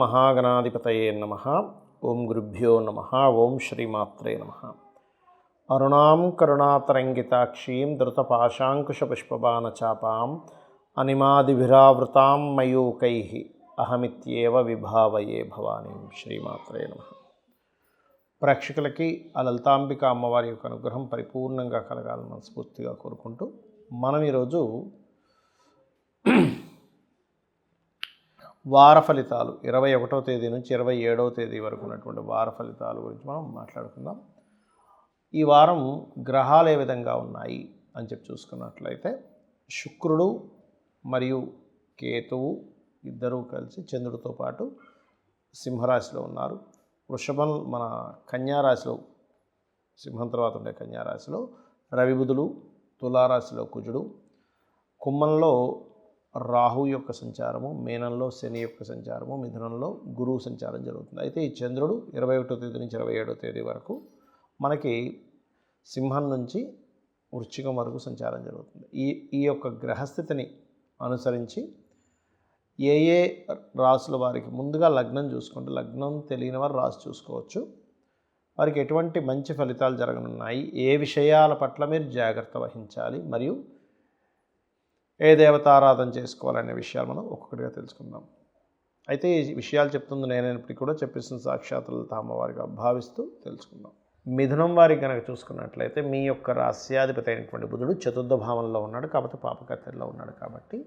మహాగణాధిపతయే నమః. ఓం గురుభ్యో నమః. ఓం శ్రీమాత్రే నమః. అరుణాం కరుణాతరంగితాక్షీం ధృతపాశాంకుశపుష్పబాణచాపాం అనిమాదిభిరావృతాం మయూకైః అహమిత్యేవ విభావయే భవానీం. శ్రీమాత్రే నమః. ప్రేక్షకులకి ఆ లలితాంబిక అమ్మవారి యొక్క అనుగ్రహం పరిపూర్ణంగా కలగాలని మనస్ఫూర్తిగా కోరుకుంటూ మనం ఈరోజు వార ఫలితాలు 21వ తేదీ నుంచి 27వ తేదీ వరకు ఉన్నటువంటి వార ఫలితాల గురించి మనం మాట్లాడుకుందాం. ఈ వారం గ్రహాలు ఏ విధంగా ఉన్నాయి అని చెప్పి చూసుకున్నట్లయితే శుక్రుడు మరియు కేతువు ఇద్దరూ కలిసి చంద్రుడితో పాటు సింహరాశిలో ఉన్నారు. వృషభం మన కన్యారాశిలో, సింహం తర్వాత ఉండే కన్యారాశిలో రవి బుధుడు, తులారాశిలో కుజుడు, కుంభంలో రాహు యొక్క సంచారము, మీనంలో శని యొక్క సంచారము, మిథునంలో గురువు సంచారం జరుగుతుంది. అయితే ఈ చంద్రుడు 21వ తేదీ నుంచి 27వ తేదీ వరకు మనకి సింహం నుంచి వృశ్చికం వరకు సంచారం జరుగుతుంది. ఈ యొక్క గ్రహస్థితిని అనుసరించి ఏ ఏ రాసుల వారికి ముందుగా లగ్నం చూసుకుంటే, లగ్నం తెలియని వారు రాసి చూసుకోవచ్చు. వారికి ఎటువంటి మంచి ఫలితాలు జరగనున్నాయి, ఏ విషయాల పట్ల మీరు జాగ్రత్త వహించాలి, మరియు ఏ దేవతారాధన చేసుకోవాలనే విషయాలు మనం ఒక్కొక్కటిగా తెలుసుకుందాం. అయితే ఈ విషయాలు చెప్తుంది నేనైనప్పటికీ కూడా చెప్పిస్తున్న సాక్షాత్ లలిత అమ్మవారిగా భావిస్తూ తెలుసుకుందాం. మిథునం వారికి కనుక చూసుకున్నట్లయితే మీ యొక్క రాస్యాధిపతి అయినటువంటి బుధుడు చతుర్థ భావంలో ఉన్నాడు, కాకపోతే పాపకత్తెల్లో ఉన్నాడు. కాబట్టి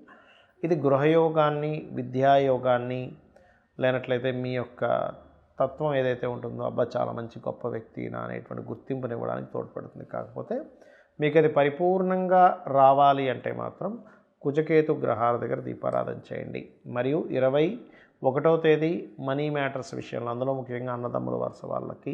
ఇది గృహయోగాన్ని, విద్యాయోగాన్ని, లేనట్లయితే మీ యొక్క తత్వం ఏదైతే ఉంటుందో అబ్బా చాలా మంచి గొప్ప వ్యక్తి అనేటువంటి గుర్తింపుని ఇవ్వడానికి తోడ్పడుతుంది. కాకపోతే మీకు అది పరిపూర్ణంగా రావాలి అంటే మాత్రం కుజకేతు గ్రహాల దగ్గర దీపారాధన చేయండి. మరియు 21వ తేదీ మనీ మ్యాటర్స్ విషయంలో, అందులో ముఖ్యంగా అన్నదమ్ముల వరుస వాళ్ళకి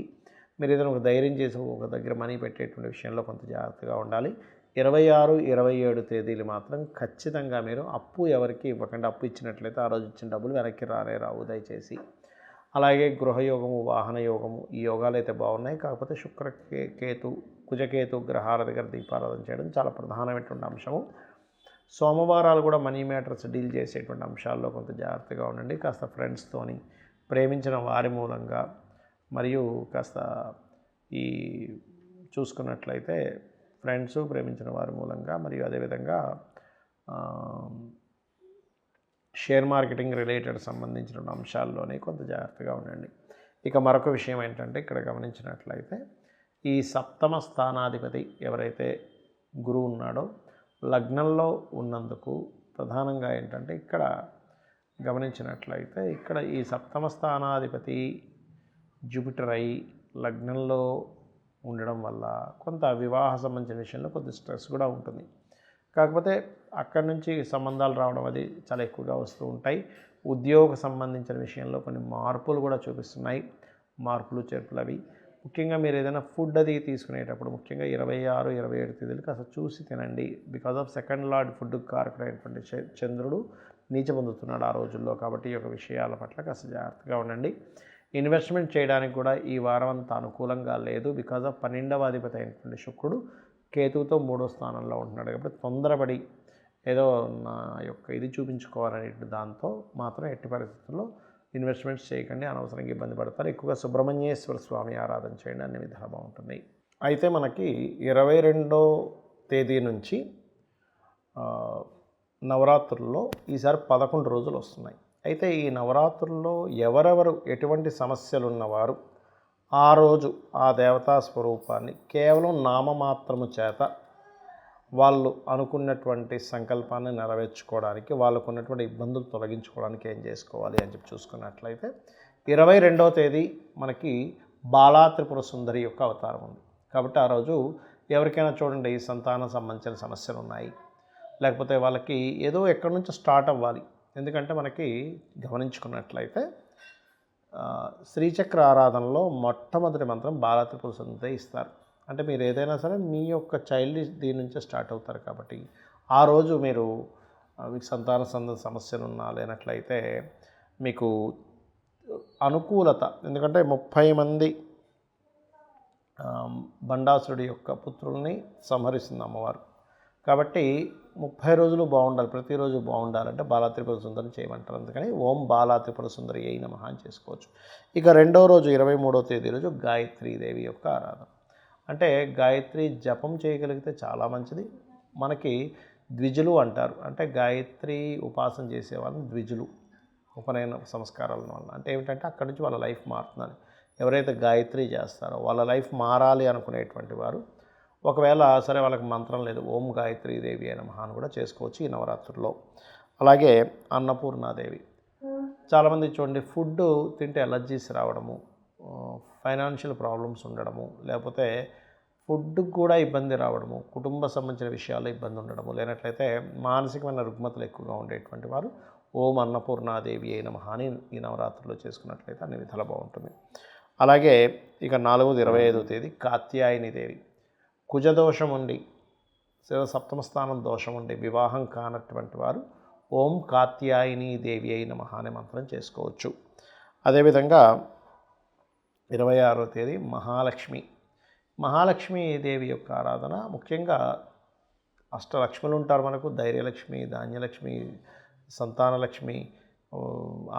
మీరు ఏదైనా ఒక ధైర్యం చేసి ఒక దగ్గర మనీ పెట్టేటువంటి విషయంలో కొంత జాగ్రత్తగా ఉండాలి. 26, 27 తేదీలు మాత్రం ఖచ్చితంగా మీరు అప్పు ఎవరికి ఇవ్వకండి. అప్పు ఇచ్చినట్లయితే ఆ రోజు ఇచ్చిన డబ్బులు వెనక్కి రావు దయచేసి. అలాగే గృహయోగము, వాహన యోగము, ఈ యోగాలు అయితే బాగున్నాయి. కాకపోతే కేతు కుజకేతు గ్రహాల దగ్గర దీపారాధన చేయడం చాలా ప్రధానమైనటువంటి అంశము. సోమవారాలు కూడా మనీ మ్యాటర్స్ డీల్ చేసేటువంటి అంశాల్లో కొంత జాగ్రత్తగా ఉండండి. కాస్త ఫ్రెండ్స్తోని, ప్రేమించిన వారి మూలంగా, మరియు కాస్త ఈ చూసుకున్నట్లయితే ఫ్రెండ్స్, ప్రేమించిన వారి మూలంగా, మరియు అదేవిధంగా షేర్ మార్కెటింగ్ రిలేటెడ్ సంబంధించిన అంశాల్లోనే కొంత జాగ్రత్తగా ఉండండి. ఇక మరొక విషయం ఏంటంటే, ఇక్కడ గమనించినట్లయితే ఈ సప్తమ స్థానాధిపతి ఎవరైతే గురువు ఉన్నాడో లగ్నంలో ఉన్నందుకు ప్రధానంగా ఏంటంటే, ఇక్కడ గమనించినట్లయితే ఇక్కడ ఈ సప్తమ స్థానాధిపతి జూపిటర్ అయి లగ్నంలో ఉండడం వల్ల కొంత వివాహ సంబంధించిన విషయంలో కొద్ది స్ట్రెస్ కూడా ఉంటుంది. కాకపోతే అక్కడి నుంచి సంబంధాలు రావడం అది చాలా ఎక్కువగా వస్తూ ఉంటాయి. ఉద్యోగ సంబంధించిన విషయంలో కొన్ని మార్పులు కూడా చూపిస్తున్నాయి. మార్పులు చేర్పులు అవి ముఖ్యంగా మీరు ఏదైనా ఫుడ్ అది తీసుకునేటప్పుడు ముఖ్యంగా 26, 27 తేదీలు కాస్త చూసి తినండి. Because of second lord food కారకుడైనటువంటి చంద్రుడు నీచ పొందుతున్నాడు ఆ రోజుల్లో. కాబట్టి ఈ యొక్క విషయాల పట్ల కాస్త జాగ్రత్తగా ఉండండి. ఇన్వెస్ట్మెంట్ చేయడానికి కూడా ఈ వారం అంత అనుకూలంగా లేదు. బికాజ్ ఆఫ్ 12వ అధిపతి అయినటువంటి శుక్రుడు కేతువుతో 3వ స్థానంలో ఉంటున్నాడు. కాబట్టి తొందరపడి ఏదో నా యొక్క ఇది చూపించుకోవాలనే దాంతో మాత్రం ఎట్టి పరిస్థితుల్లో ఇన్వెస్ట్మెంట్స్ చేయకండి, అనవసరంగా ఇబ్బంది పడతారు. ఎక్కువగా సుబ్రహ్మణ్యేశ్వర స్వామి ఆరాధన చేయండి, అన్ని విధాలు బాగుంటుంది. అయితే మనకి 22వ తేదీ నుంచి నవరాత్రుల్లో ఈసారి 11 రోజులు వస్తున్నాయి. అయితే ఈ నవరాత్రుల్లో ఎవరెవరు ఎటువంటి సమస్యలు ఉన్నవారు ఆ రోజు ఆ దేవతా స్వరూపాన్ని కేవలం నామమాత్రము చేత వాళ్ళు అనుకున్నటువంటి సంకల్పాన్ని నెరవేర్చుకోవడానికి, వాళ్ళకు ఉన్నటువంటి ఇబ్బందులు తొలగించుకోవడానికి ఏం చేసుకోవాలి అని చెప్పి చూసుకున్నట్లయితే 22వ తేదీ మనకి బాలా త్రిపుర సుందరి యొక్క అవతారం ఉంది. కాబట్టి ఆ రోజు ఎవరికైనా చూడండి సంతానం సంబంధించిన సమస్యలు ఉన్నాయి, లేకపోతే వాళ్ళకి ఏదో ఎక్కడి నుంచో స్టార్ట్ అవ్వాలి. ఎందుకంటే మనకి గమనించుకున్నట్లయితే శ్రీచక్ర ఆరాధనలో మొట్టమొదటి మంత్రం బాలా త్రిపుర సుందరి ఇస్తారు. అంటే మీరు ఏదైనా సరే మీ యొక్క చైల్డ్ దీని నుంచే స్టార్ట్ అవుతారు. కాబట్టి ఆ రోజు మీరు మీకు సంతాన సమస్యలు ఉన్నా, లేనట్లయితే మీకు అనుకూలత, ఎందుకంటే 30 మంది బండాసురుడి యొక్క పుత్రుల్ని సంహరిస్తుంది అమ్మవారు. కాబట్టి 30 రోజులు బాగుండాలి, ప్రతిరోజు బాగుండాలంటే బాలా త్రిపుర సుందరిని చేయమంటారు. అందుకని ఓం బాలా త్రిపుర సుందరి అయి నమః అని చేసుకోవచ్చు. ఇక రెండవ రోజు 23వ తేదీ రోజు గాయత్రీదేవి యొక్క ఆరాధన. అంటే గాయత్రి జపం చేయగలిగితే చాలా మంచిది. మనకి ద్విజులు అంటారు, అంటే గాయత్రి ఉపాసన చేసే వాళ్ళని ద్విజులు, ఉపనయన సంస్కారాల వల్ల. అంటే ఏమిటంటే అక్కడి నుంచి వాళ్ళ లైఫ్ మారుతుందని. ఎవరైతే గాయత్రి చేస్తారో వాళ్ళ లైఫ్ మారాలి అనుకునేటువంటి వారు, ఒకవేళ సరే వాళ్ళకి మంత్రం లేదు, ఓం గాయత్రీదేవి అయిన నమః అని కూడా చేసుకోవచ్చు ఈ నవరాత్రుల్లో. అలాగే అన్నపూర్ణాదేవి. చాలామంది చూడండి, ఫుడ్ తింటే ఎలర్జీస్ రావడము, ఫైనాన్షియల్ ప్రాబ్లమ్స్ ఉండడము, లేకపోతే ఫుడ్ కూడా ఇబ్బంది రావడము, కుటుంబ సంబంధించిన విషయాల్లో ఇబ్బంది ఉండడము, లేనట్లయితే మానసికమైన రుగ్మతలు ఎక్కువగా ఉండేటువంటి వారు ఓం అన్నపూర్ణాదేవి అయిన నమః అని ఈ నవరాత్రుల్లో చేసుకున్నట్లయితే అన్ని విధాలు బాగుంటుంది. అలాగే ఇక 4వ 25వ తేదీ కాత్యాయని దేవి. కుజదోషం ఉండి, సప్తమ స్థానం దోషం ఉండి వివాహం కానటువంటి వారు ఓం కాత్యాయని దేవి అయిన నమః అనే మంత్రం చేసుకోవచ్చు. అదేవిధంగా 26వ తేదీ మహాలక్ష్మి. మహాలక్ష్మీదేవి యొక్క ఆరాధన ముఖ్యంగా అష్టలక్ష్ములు ఉంటారు మనకు, ధైర్యలక్ష్మి, ధాన్యలక్ష్మి, సంతానలక్ష్మి,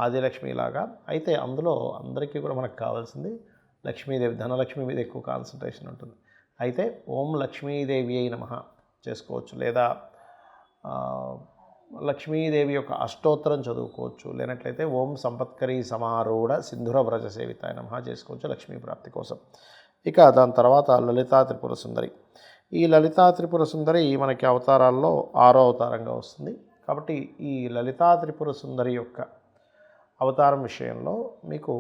ఆదిలక్ష్మి లాగా. అయితే అందులో అందరికీ కూడా మనకు కావాల్సింది లక్ష్మీదేవి, ధనలక్ష్మి మీద ఎక్కువ కాన్సన్ట్రేషన్ ఉంటుంది. అయితే ఓం లక్ష్మీదేవి అయిన నమః చేసుకోవచ్చు, లేదా లక్ష్మీదేవి యొక్క అష్టోత్తరం చదువుకోవచ్చు, లేనట్లయితే ఓం సంపత్కరీ సమారూఢ సింధుర వ్రజ సేవితాయ నమః చేసుకోవచ్చు లక్ష్మీ ప్రాప్తి కోసం. ఇక దాని తర్వాత లలితా త్రిపుర సుందరి. ఈ లలితా త్రిపుర సుందరి మనకి అవతారాల్లో 6వ అవతారంగా వస్తుంది. కాబట్టి ఈ లలితా త్రిపుర సుందరి యొక్క అవతారం విషయంలో మీకు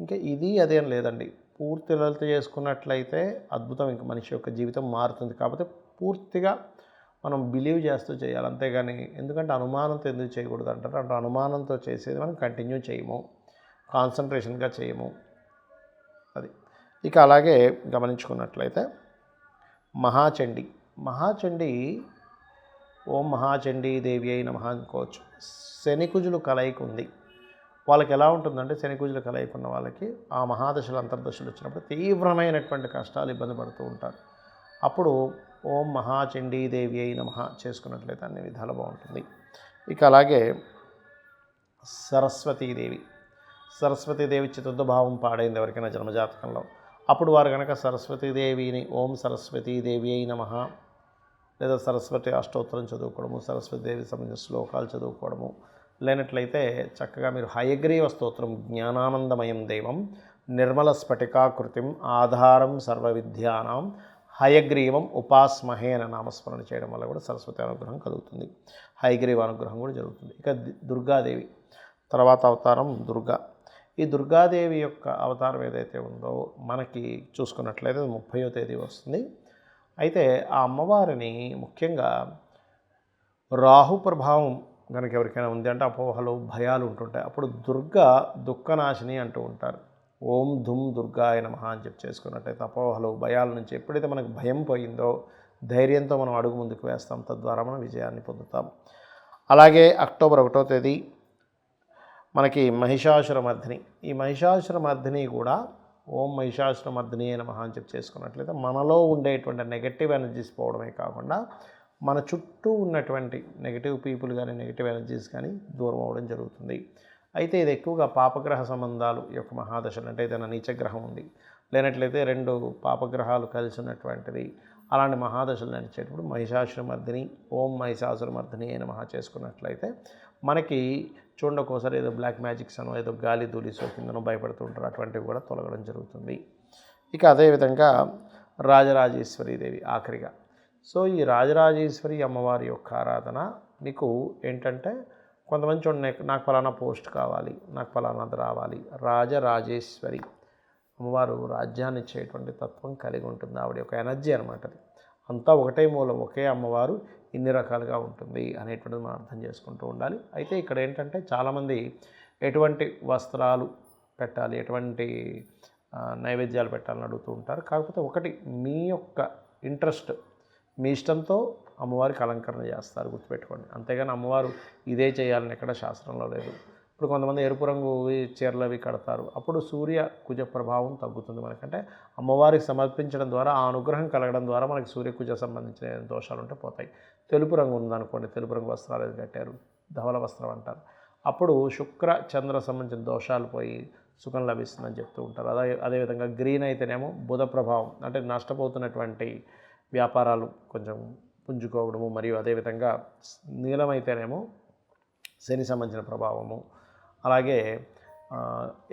ఇంకా ఇది అదేం లేదండి, పూర్తి లలిత చేసుకున్నట్లయితే అద్భుతం, ఇంకా మనిషి యొక్క జీవితం మారుతుంది. కాకపోతే పూర్తిగా మనం బిలీవ్ చేస్తూ చేయాలి, అంతేగాని ఎందుకంటే అనుమానంతో ఎందుకు చేయకూడదు అంటారు. అంటే అనుమానంతో చేసేది మనం కంటిన్యూ చేయము, కాన్సన్ట్రేషన్గా చేయము. అది ఇక అలాగే గమనించుకున్నట్లయితే మహాచండి. మహాచండి ఓం మహాచండీ దేవి అయి నమః అనుకోవచ్చు. శనికుజులు కలయిక ఉంది, వాళ్ళకి ఎలా ఉంటుందంటే శనికుజులు కలయిక ఉన్న వాళ్ళకి ఆ మహాదశలు అంతర్దశలు వచ్చినప్పుడు తీవ్రమైనటువంటి కష్టాలు ఇబ్బంది పడుతూ ఉంటారు. అప్పుడు ఓం మహాచండీ దేవి అయి నమః చేసుకున్నట్లయితే అన్ని విధాలు బాగుంటుంది. ఇక అలాగే సరస్వతీదేవి. సరస్వతీదేవి చతుర్థ భావం పాడైంది ఎవరికైనా జన్మజాతకంలో, అప్పుడు వారు కనుక సరస్వతీదేవిని ఓం సరస్వతీదేవి అయి నమః లేదా సరస్వతి అష్టోత్తరం చదువుకోవడము, సరస్వతీదేవి సంబంధించిన శ్లోకాలు చదువుకోవడము, లేనట్లయితే చక్కగా మీరు హయగ్రీవ స్తోత్రం జ్ఞానానందమయం దేవం నిర్మల స్ఫటికాకృతిం ఆధారం సర్వ విద్యానాం హయగ్రీవం ఉపాస్మహే అనే నామస్మరణ చేయడం వల్ల కూడా సరస్వతి అనుగ్రహం కలుగుతుంది, హయగ్రీవ అనుగ్రహం కూడా జరుగుతుంది. ఇక దుర్గాదేవి తర్వాత అవతారం దుర్గా. ఈ దుర్గాదేవి యొక్క అవతారం ఏదైతే ఉందో మనకి చూసుకున్నట్లయితే 30వ తేదీ వస్తుంది. అయితే ఆ అమ్మవారిని ముఖ్యంగా రాహు ప్రభావం కనుక ఎవరికైనా ఉంది అంటే అపోహలు భయాలు ఉంటుంటాయి, అప్పుడు దుర్గా దుఃఖనాశిని అంటూ ఉంటారు. ఓం ధుమ్ దుర్గాయ నమః అని చెప్పి చేసుకున్నట్టయితే అపోహలు భయాల నుంచి ఎప్పుడైతే మనకు భయం పోయిందో ధైర్యంతో మనం అడుగు ముందుకు వేస్తాం, తద్వారా మనం విజయాన్ని పొందుతాం. అలాగే అక్టోబర్ 1వ తేదీ మనకి మహిషాసురమర్దిని. ఈ మహిషాసురమర్దిని కూడా ఓం మహిషాసురమర్దిని నమః అని చెప్పి చేసుకున్నట్లయితే మనలో ఉండేటువంటి నెగటివ్ ఎనర్జీస్ పోవడమే కాకుండా మన చుట్టూ ఉన్నటువంటి నెగటివ్ పీపుల్ కానీ నెగటివ్ ఎనర్జీస్ కానీ దూరం అవ్వడం జరుగుతుంది. అయితే ఇది ఎక్కువగా పాపగ్రహ సంబంధాలు యొక్క మహాదశలు, అంటే ఏదైనా నీచగ్రహం ఉంది, లేనట్లయితే 2 పాపగ్రహాలు కలిసి ఉన్నటువంటిది, అలాంటి మహాదశలు నడిచేటప్పుడు మహిషాసురమర్దిని ఓం మహిషాసురమర్దిని నమః చేసుకున్నట్లయితే మనకి చూడండి ఒక్కోసారి ఏదో బ్లాక్ మ్యాజిక్స్ అనో ఏదో గాలి ధూళి సోకిందనో భయపడుతూ ఉంటారు, అటువంటివి కూడా తొలగడం జరుగుతుంది. ఇక అదేవిధంగా రాజరాజేశ్వరీదేవి ఆఖరిగా. సో ఈ రాజరాజేశ్వరి అమ్మవారి యొక్క ఆరాధన మీకు ఏంటంటే కొంతమంది చూడండి, నాకు ఫలానా పోస్ట్ కావాలి, నాకు ఫలానాది రావాలి. రాజరాజేశ్వరి అమ్మవారు రాజ్యాన్ని ఇచ్చేటువంటి తత్వం కలిగి ఉంటుంది, ఆవిడ యొక్క ఎనర్జీ అనమాట. అది అంతా ఒకటే మూలం, ఒకే అమ్మవారు ఇన్ని రకాలుగా ఉంటుంది అనేటువంటిది మనం అర్థం చేసుకుంటూ ఉండాలి. అయితే ఇక్కడ ఏంటంటే చాలామంది ఎటువంటి వస్త్రాలు పెట్టాలి, ఎటువంటి నైవేద్యాలు పెట్టాలని అడుగుతూ ఉంటారు. కాకపోతే ఒకటి మీ యొక్క ఇంట్రెస్ట్, మీ ఇష్టంతో అమ్మవారికి అలంకరణ చేస్తారు, గుర్తుపెట్టుకోండి. అంతేగాని అమ్మవారు ఇదే చేయాలని ఎక్కడ శాస్త్రంలో లేదు. ఇప్పుడు కొంతమంది ఎరుపు రంగు చీరలు అవి కడతారు. అప్పుడు సూర్య కుజ ప్రభావం తగ్గుతుంది మనకంటే అమ్మవారికి సమర్పించడం ద్వారా ఆ అనుగ్రహం కలగడం ద్వారా మనకి సూర్యకుజ సంబంధించిన దోషాలు ఉంటే పోతాయి. తెలుపు రంగు ఉందనుకోండి, తెలుపు రంగు వస్త్రాలు ఏది కట్టారు, ధవల వస్త్రం అంటారు. అప్పుడు శుక్ర చంద్ర సంబంధించిన దోషాలు పోయి సుఖం లభిస్తుందని చెప్తూ ఉంటారు. అదేవిధంగా గ్రీన్ అయితేనేమో బుధ ప్రభావం, అంటే నష్టపోతున్నటువంటి వ్యాపారాలు కొంచెం పుంజుకోవడము, మరియు అదేవిధంగా నీలం అయితేనేమో శని సంబంధించిన ప్రభావము, అలాగే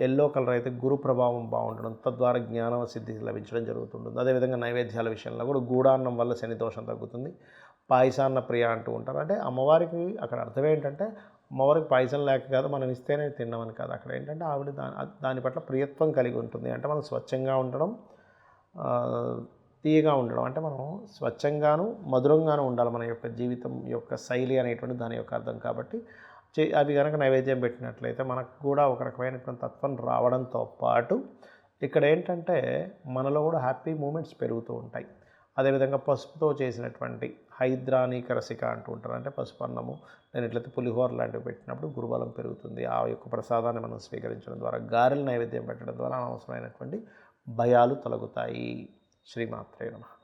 ఎల్లో కలర్ అయితే గురు ప్రభావం బాగుండడం, తద్వారా జ్ఞాన సిద్ధి లభించడం జరుగుతుంటుంది. అదేవిధంగా నైవేద్యాల విషయంలో కూడా గూడాన్నం వల్ల శని దోషం తగ్గుతుంది. పాయసాన్న ప్రియ అంటూ ఉంటారు. అంటే అమ్మవారికి అక్కడ అర్థం ఏంటంటే అమ్మవారికి పాయసం లేక కాదు, మనం ఇస్తేనే తిన్నామని కాదు. అక్కడ ఏంటంటే ఆవిడ దాని పట్ల ప్రియత్వం కలిగి ఉంటుంది. అంటే మనం స్వచ్ఛంగా ఉండడం, తీయగా ఉండడం, అంటే మనం స్వచ్ఛంగాను మధురంగాను ఉండాలి. మన యొక్క జీవితం యొక్క శైలి అనేటువంటి దాని యొక్క అర్థం. కాబట్టి అవి కనుక నైవేద్యం పెట్టినట్లయితే మనకు కూడా ఒక రకమైనటువంటి తత్వం రావడంతో పాటు ఇక్కడ ఏంటంటే మనలో కూడా హ్యాపీ మూమెంట్స్ పెరుగుతూ ఉంటాయి. అదేవిధంగా పసుపుతో చేసినటువంటి హైద్రానిక రసిక అంటూ ఉంటారు. అంటే పసుపు అన్నము, నేను ఎట్లయితే పులిహోర లాంటివి పెట్టినప్పుడు గురుబలం పెరుగుతుంది. ఆ యొక్క ప్రసాదాన్ని మనం స్వీకరించడం ద్వారా, గారెలు నైవేద్యం పెట్టడం ద్వారా అనవసరమైనటువంటి భయాలు తొలగుతాయి. శ్రీమాత్రే నమః.